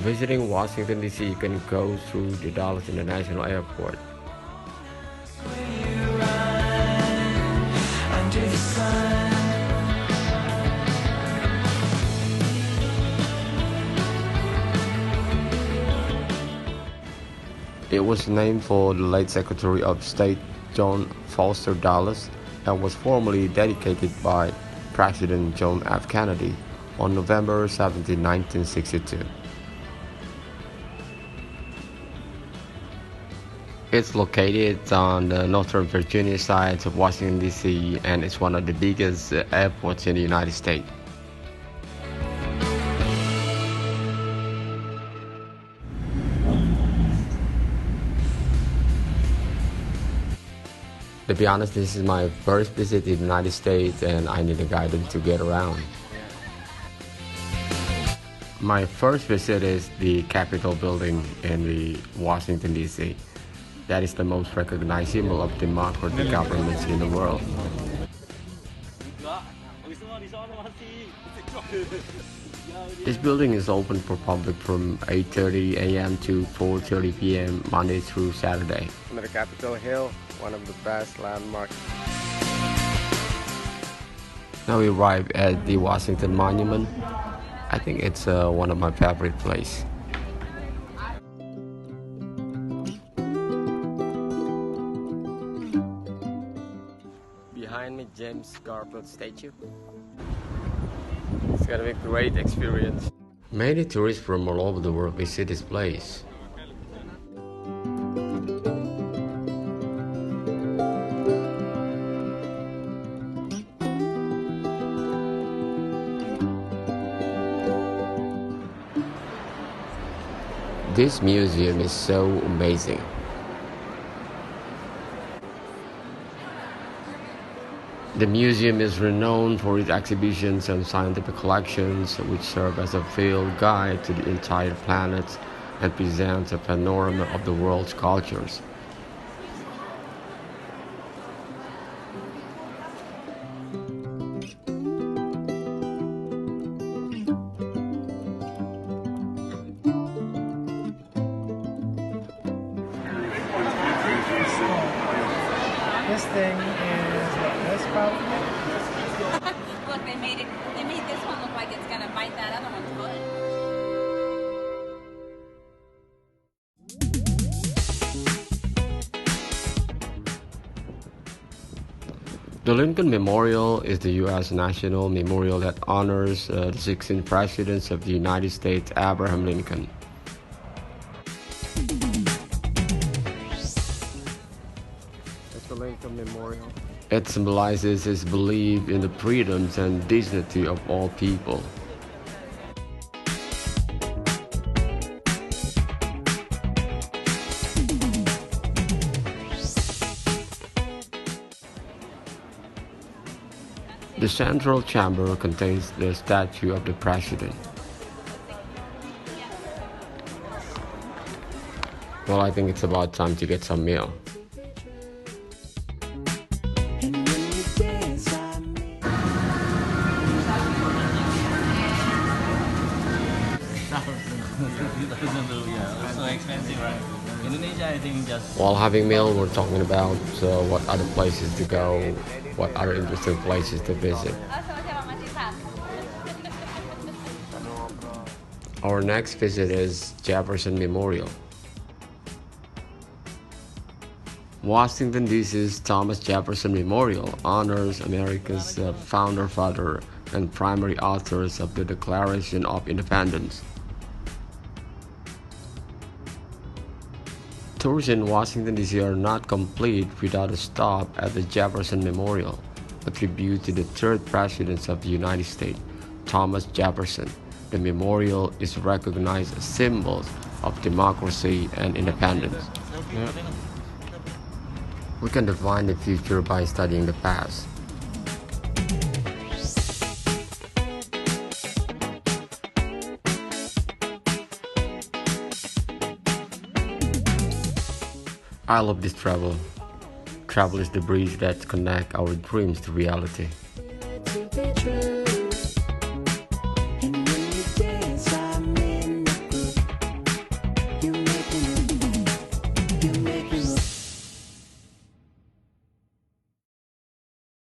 Visiting Washington, D.C., you can go through the Dallas International Airport. It was named for the late Secretary of State John Foster Dulles and was formally dedicated by President John F. Kennedy on November 17, 1962. It's located on the Northern Virginia side of Washington, D.C., and it's one of the biggest airports in the United States. To be honest, this is my first visit to the United States and I need a guidance to get around. My first visit is the Capitol building in the Washington, D.C. That is the most recognized symbol of democratic governments in the world. This building is open for public from 8:30 a.m. to 4:30 p.m. Monday through Saturday. On the Capitol Hill, one of the best landmarks. Now we arrive at the Washington Monument. I think it's one of my favorite places. Behind me, James Garfield statue. It's gonna be a great experience. Many tourists from all over the world visit this place. This museum is so amazing. The museum is renowned for its exhibitions and scientific collections, which serve as a field guide to the entire planet and presents a panorama of the world's cultures. This thing is what, this probably? Look, they made this one look like it's gonna bite that other one's foot. The Lincoln Memorial is the U.S. national memorial that honors the 16 presidents of the United States, Abraham Lincoln. The Lincoln Memorial. It symbolizes his belief in the freedoms and dignity of all people. The central chamber contains the statue of the president. Well, I think it's about time to get some meal. So expensive, right? Indonesia, I think just. While having meal, we're talking about what other places to go, what other interesting places to visit. Our next visit is Jefferson Memorial. Washington, D.C.'s Thomas Jefferson Memorial honors America's founder father and primary authors of the Declaration of Independence. Tours in Washington, D.C. are not complete without a stop at the Jefferson Memorial, a tribute to the third President of the United States, Thomas Jefferson. The memorial is recognized as symbols of democracy and independence. Yeah. We can define the future by studying the past. I love this travel. Travel is the bridge that connects our dreams to reality.